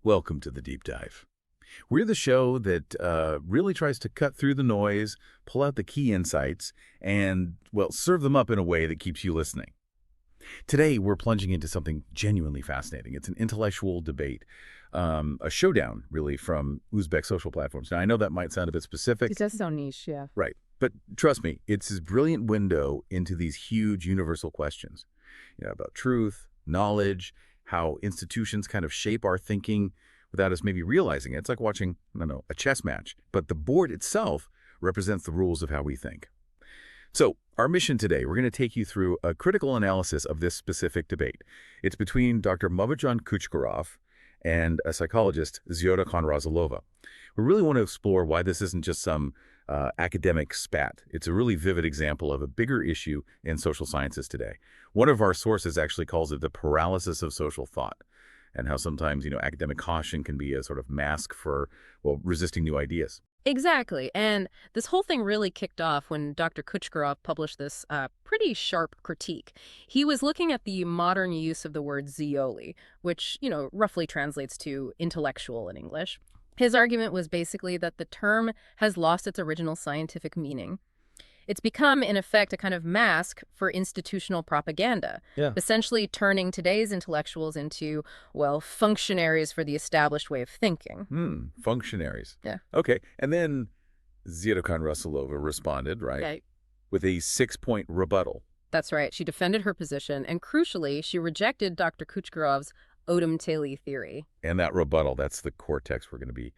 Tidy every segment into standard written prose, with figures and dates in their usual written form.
Welcome to the Deep Dive. We're the show that really tries to cut through the noise, pull out the key insights, and, well, serve them up in a way that keeps you listening. Today, we're plunging into something genuinely fascinating. It's an intellectual debate, a showdown, really, from Uzbek social platforms. Now, I know that might sound a bit specific. It does sound niche, yeah. Right. But trust me, it's this brilliant window into these huge universal questions, about truth, knowledge, how institutions kind of shape our thinking without us maybe realizing it. It's like watching, I don't know, a chess match. But the board itself represents the rules of how we think. So our mission today, we're going to take you through a critical analysis of this specific debate. It's between Dr. Mahmudzhonon Kучкаров and a psychologist, Zиёдахон Расуловой. We really want to explore why this isn't just some academic spat. It's a really vivid example of a bigger issue in social sciences today. One of our sources actually calls it the paralysis of social thought, and how sometimes, academic caution can be a sort of mask for, well, resisting new ideas. Exactly. And this whole thing really kicked off when Dr. Kучкаров published this pretty sharp critique. He was looking at the modern use of the word Zioli, which, roughly translates to intellectual in English. His argument was basically that the term has lost its original scientific meaning. It's become, in effect, a kind of mask for institutional propaganda, essentially turning today's intellectuals into, well, functionaries for the established way of thinking. Functionaries. Yeah. Okay. And then Zиёдахон Расуловой responded, right, Okay. with a 6-point rebuttal. That's right. She defended her position, and crucially, she rejected Dr. Kучкаров's Одам Тили theory. And that rebuttal, that's the core text we're going to be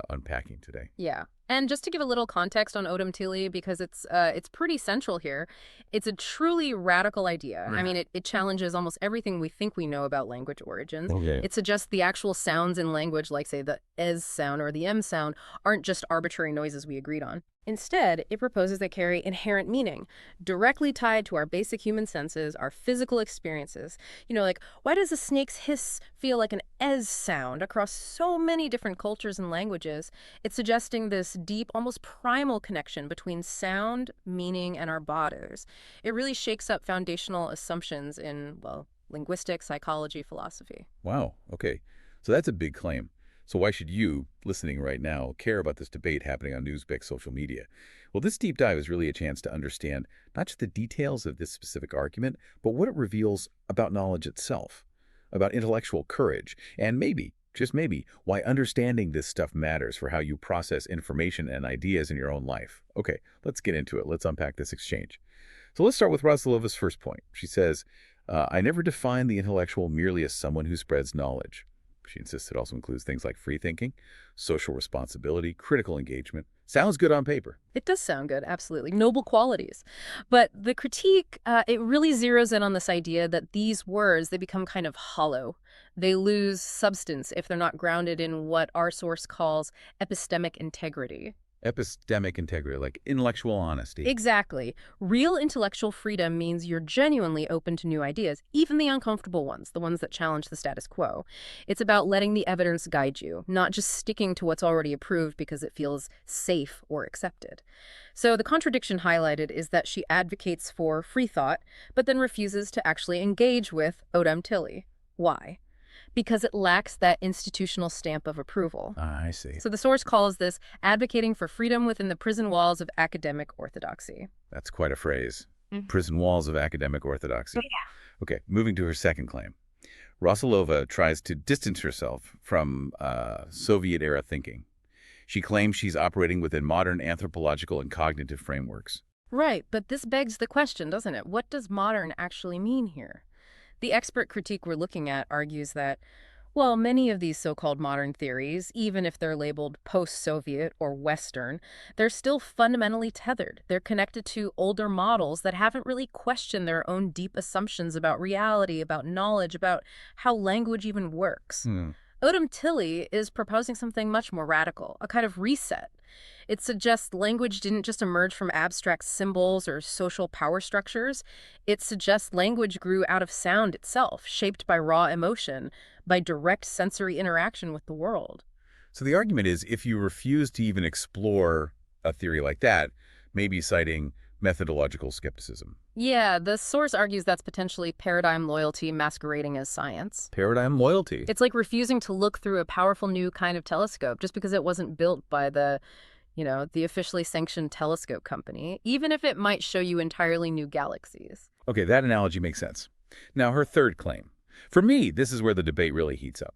unpacking today. Yeah. And just to give a little context on Odam Tili, because it's pretty central here, it's a truly radical idea. I mean, it challenges almost everything we think we know about language origins. Okay. It suggests the actual sounds in language, like, say, the S sound or the M sound, aren't just arbitrary noises we agreed on. Instead, it proposes they carry inherent meaning, directly tied to our basic human senses, our physical experiences. Like, why does a snake's hiss feel like an S sound across so many different cultures and languages? It's suggesting this deep, almost primal connection between sound, meaning, and our bodies. It really shakes up foundational assumptions in, well, linguistic, psychology, philosophy. Wow. Okay. So that's a big claim. So why should you, listening right now, care about this debate happening on Uzbek social media? Well, this deep dive is really a chance to understand not just the details of this specific argument, but what it reveals about knowledge itself, about intellectual courage, and maybe, just maybe, why understanding this stuff matters for how you process information and ideas in your own life. Okay, let's get into it. Let's unpack this exchange. So let's start with Rasulovov's first point. She says, I never define the intellectual merely as someone who spreads knowledge. She insists it also includes things like free thinking, social responsibility, critical engagement. Sounds good on paper. It does sound good, absolutely. Noble qualities. But the critique, it really zeroes in on this idea that these words, they become kind of hollow. They lose substance if they're not grounded in what our source calls epistemic integrity. Epistemic integrity, like intellectual honesty. Exactly. Real intellectual freedom means you're genuinely open to new ideas, even the uncomfortable ones, the ones that challenge the status quo. It's about letting the evidence guide you, not just sticking to what's already approved because it feels safe or accepted. So the contradiction highlighted is that she advocates for free thought, but then refuses to actually engage with Odam Tili. Why? Because it lacks that institutional stamp of approval. I see. So the source calls this advocating for freedom within the prison walls of academic orthodoxy. That's quite a phrase. Prison walls of academic orthodoxy. Yeah. Okay, moving to her second claim. Rasulova tries to distance herself from Soviet-era thinking. She claims she's operating within modern anthropological and cognitive frameworks. Right, but this begs the question, doesn't it? What does modern actually mean here? The expert critique we're looking at argues that, well, many of these so-called modern theories, even if they're labeled post-Soviet or Western, they're still fundamentally tethered. They're connected to older models that haven't really questioned their own deep assumptions about reality, about knowledge, about how language even works. Odam Tili is proposing something much more radical, a kind of reset. It suggests language didn't just emerge from abstract symbols or social power structures. It suggests language grew out of sound itself, shaped by raw emotion, by direct sensory interaction with the world. So the argument is, if you refuse to even explore a theory like that, maybe citing methodological skepticism. Yeah, the source argues that's potentially paradigm loyalty masquerading as science. Paradigm loyalty. It's like refusing to look through a powerful new kind of telescope just because it wasn't built by the officially sanctioned telescope company, even if it might show you entirely new galaxies. Okay, that analogy makes sense. Now, her third claim. For me, this is where the debate really heats up.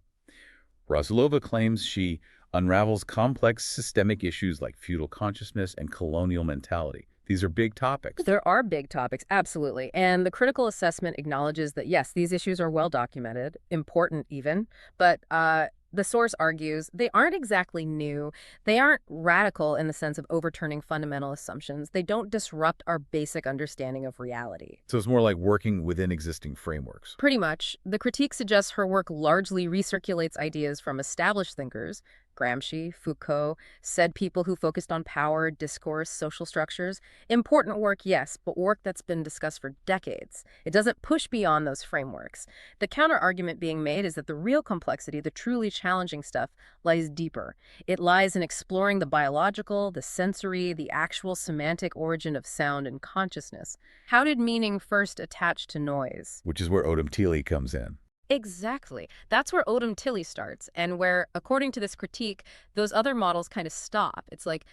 Rasulova claims she unravels complex systemic issues like feudal consciousness and colonial mentality. These are big topics. There are big topics, absolutely. And the critical assessment acknowledges that, yes, these issues are well documented, important even, but the source argues they aren't exactly new. They aren't radical in the sense of overturning fundamental assumptions. They don't disrupt our basic understanding of reality. So it's more like working within existing frameworks. Pretty much. The critique suggests her work largely recirculates ideas from established thinkers, Gramsci, Foucault, said people who focused on power, discourse, social structures. Important work, yes, but work that's been discussed for decades. It doesn't push beyond those frameworks. The counter-argument being made is that the real complexity, the truly challenging stuff, lies deeper. It lies in exploring the biological, the sensory, the actual semantic origin of sound and consciousness. How did meaning first attach to noise? Which is where Odam Tili comes in. Exactly. That's where Odam Tili starts, and where, according to this critique, those other models kind of stop. It's like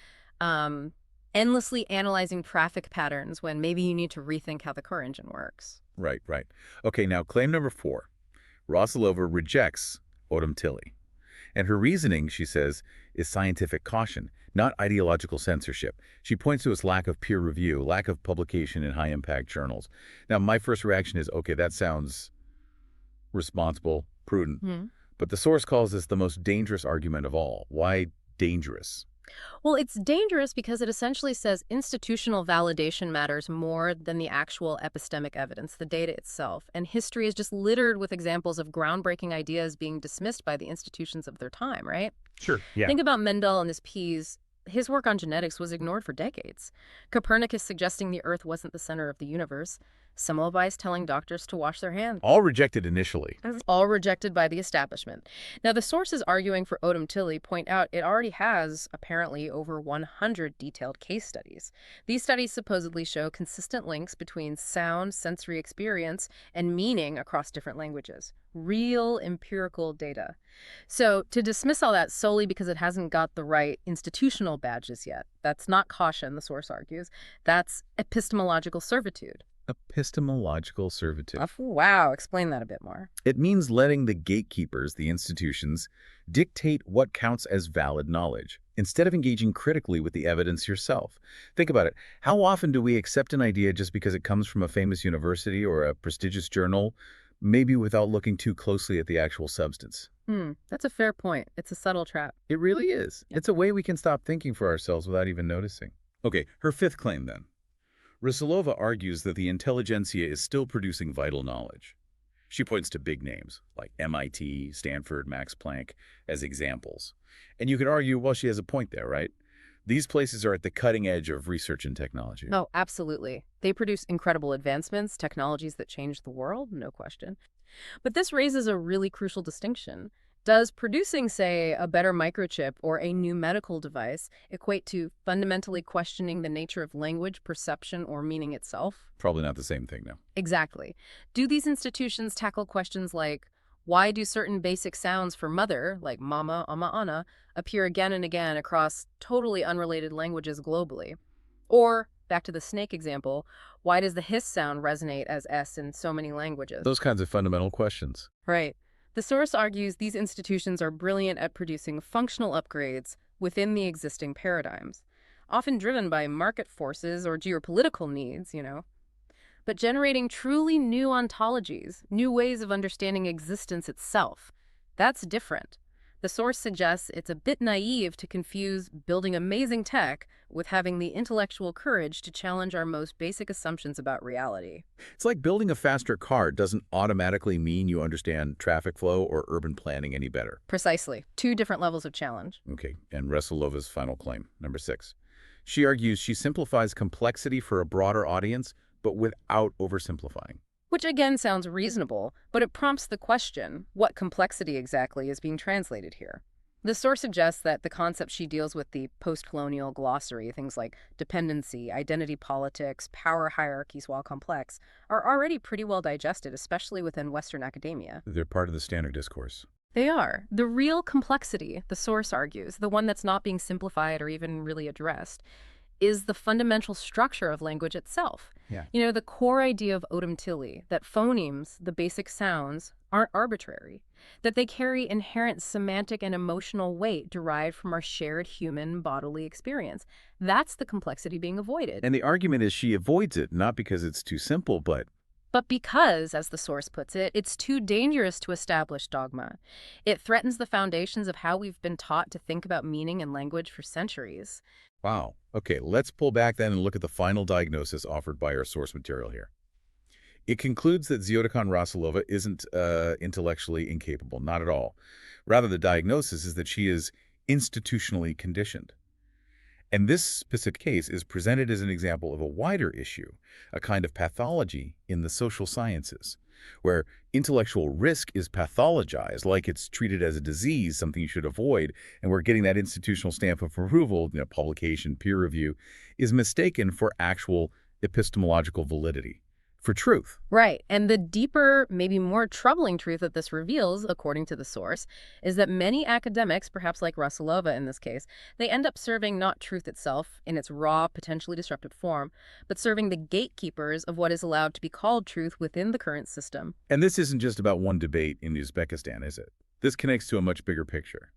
endlessly analyzing traffic patterns when maybe you need to rethink how the car engine works. Right, right. Okay, now claim number 4. Rasulova rejects Odam Tili. And her reasoning, she says, is scientific caution, not ideological censorship. She points to its lack of peer review, lack of publication in high-impact journals. Now, my first reaction is, okay, that sounds responsible, prudent. But the source calls this the most dangerous argument of all. Why dangerous? Well, it's dangerous because it essentially says institutional validation matters more than the actual epistemic evidence, the data itself. And history is just littered with examples of groundbreaking ideas being dismissed by the institutions of their time, right? Sure, yeah. Think about Mendel and his peas. His work on genetics was ignored for decades. Copernicus suggesting the Earth wasn't the center of the universe. Semmelweis telling doctors to wash their hands. All rejected initially. All rejected by the establishment. Now, the sources arguing for Odam Tili point out it already has, apparently, over 100 detailed case studies. These studies supposedly show consistent links between sound, sensory experience, and meaning across different languages. Real empirical data. So, to dismiss all that solely because it hasn't got the right institutional badges yet, that's not caution, the source argues. That's epistemological servitude. Epistemological servitude. Wow, explain that a bit more. It means letting the gatekeepers, the institutions, dictate what counts as valid knowledge, instead of engaging critically with the evidence yourself. Think about it. How often do we accept an idea just because it comes from a famous university or a prestigious journal, maybe without looking too closely at the actual substance? That's a fair point. It's a subtle trap. It really is. Yeah. It's a way we can stop thinking for ourselves without even noticing. Okay, her fifth claim then. Rasulova argues that the intelligentsia is still producing vital knowledge. She points to big names like MIT, Stanford, Max Planck as examples. And you could argue, well, she has a point there, right? These places are at the cutting edge of research and technology. Oh, absolutely. They produce incredible advancements, technologies that change the world, no question. But this raises a really crucial distinction. Does producing, say, a better microchip or a new medical device equate to fundamentally questioning the nature of language, perception, or meaning itself? Probably not the same thing, no. Exactly. Do these institutions tackle questions like, why do certain basic sounds for mother, like mama, ama, ana, appear again and again across totally unrelated languages globally? Or, back to the snake example, why does the hiss sound resonate as S in so many languages? Those kinds of fundamental questions. Right. The source argues these institutions are brilliant at producing functional upgrades within the existing paradigms, often driven by market forces or geopolitical needs, but generating truly new ontologies, new ways of understanding existence itself. That's different. The source suggests it's a bit naive to confuse building amazing tech with having the intellectual courage to challenge our most basic assumptions about reality. It's like building a faster car doesn't automatically mean you understand traffic flow or urban planning any better. Precisely. Two different levels of challenge. Okay, and Rasulova's final claim, number 6. She argues she simplifies complexity for a broader audience, but without oversimplifying. Which again sounds reasonable, but it prompts the question, what complexity exactly is being translated here? The source suggests that the concepts she deals with, the post-colonial glossary, things like dependency, identity politics, power hierarchies while complex, are already pretty well digested, especially within Western academia. They're part of the standard discourse. They are. The real complexity, the source argues, the one that's not being simplified or even really addressed, is the fundamental structure of language itself. Yeah. You know, the core idea of Odam Tili, that phonemes, the basic sounds, aren't arbitrary, that they carry inherent semantic and emotional weight derived from our shared human bodily experience. That's the complexity being avoided. And the argument is she avoids it, not because it's too simple, but because, as the source puts it, it's too dangerous to establish dogma. It threatens the foundations of how we've been taught to think about meaning and language for centuries. wow. Okay, let's pull back then and look at the final diagnosis offered by our source material here. It concludes that Ziёdaхон Rasulova isn't intellectually incapable, not at all. Rather, the diagnosis is that she is institutionally conditioned. And this specific case is presented as an example of a wider issue, a kind of pathology in the social sciences, where intellectual risk is pathologized like it's treated as a disease, something you should avoid, and where getting that institutional stamp of approval, publication, peer review, is mistaken for actual epistemological validity, for truth. Right. And the deeper, maybe more troubling truth that this reveals, according to the source, is that many academics, perhaps like Rasulova in this case, they end up serving not truth itself in its raw, potentially disruptive form, but serving the gatekeepers of what is allowed to be called truth within the current system. And this isn't just about one debate in Uzbekistan, is it? This connects to a much bigger picture.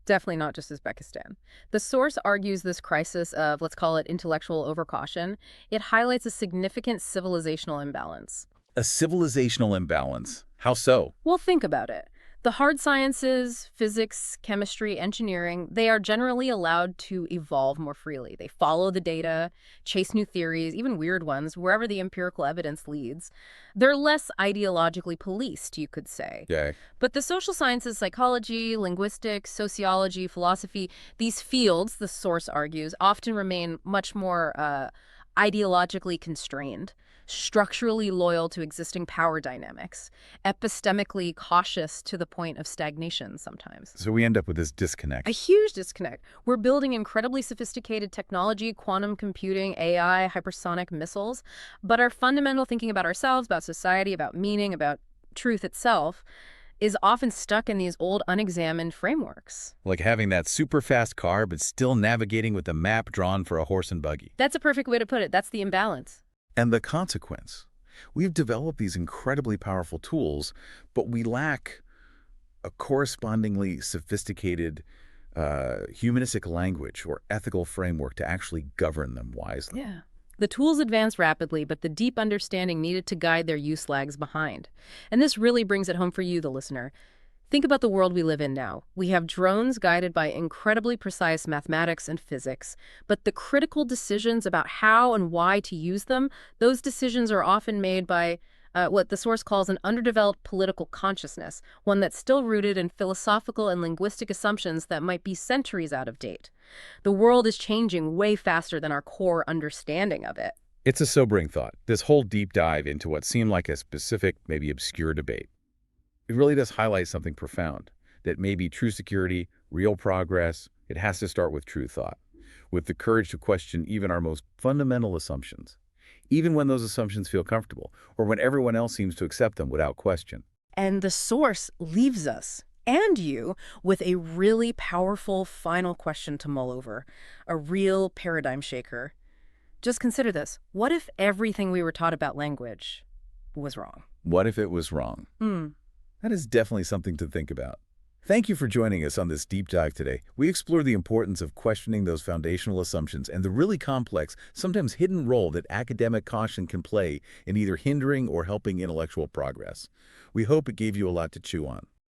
Definitely not just Uzbekistan. The source argues this crisis of, let's call it intellectual overcaution, it highlights a significant civilizational imbalance. A civilizational imbalance. How so? Well, think about it. The hard sciences, physics, chemistry, engineering, they are generally allowed to evolve more freely. They follow the data, chase new theories, even weird ones, wherever the empirical evidence leads. They're less ideologically policed, you could say. Okay. But the social sciences, psychology, linguistics, sociology, philosophy, these fields, the source argues, often remain much more ideologically constrained, structurally loyal to existing power dynamics, epistemically cautious to the point of stagnation sometimes. So we end up with this disconnect. A huge disconnect. We're building incredibly sophisticated technology, quantum computing, AI, hypersonic missiles, but our fundamental thinking about ourselves, about society, about meaning, about truth itself is often stuck in these old unexamined frameworks. Like having that super fast car, but still navigating with a map drawn for a horse and buggy. That's a perfect way to put it. That's the imbalance. And the consequence. We've developed these incredibly powerful tools, but we lack a correspondingly sophisticated humanistic language or ethical framework to actually govern them wisely. Yeah. The tools advance rapidly, but the deep understanding needed to guide their use lags behind. And this really brings it home for you, the listener. Think about the world we live in now. We have drones guided by incredibly precise mathematics and physics, but the critical decisions about how and why to use them, those decisions are often made by what the source calls an underdeveloped political consciousness, one that's still rooted in philosophical and linguistic assumptions that might be centuries out of date. The world is changing way faster than our core understanding of it. It's a sobering thought, this whole deep dive into what seemed like a specific, maybe obscure debate. It really does highlight something profound, that maybe true security, real progress, it has to start with true thought, with the courage to question even our most fundamental assumptions, even when those assumptions feel comfortable, or when everyone else seems to accept them without question. And the source leaves us, and you, with a really powerful final question to mull over, a real paradigm shaker. Just consider this. What if everything we were taught about language was wrong? What if it was wrong? That is definitely something to think about. Thank you for joining us on this deep dive today. We explore the importance of questioning those foundational assumptions and the really complex, sometimes hidden role that academic caution can play in either hindering or helping intellectual progress. We hope it gave you a lot to chew on.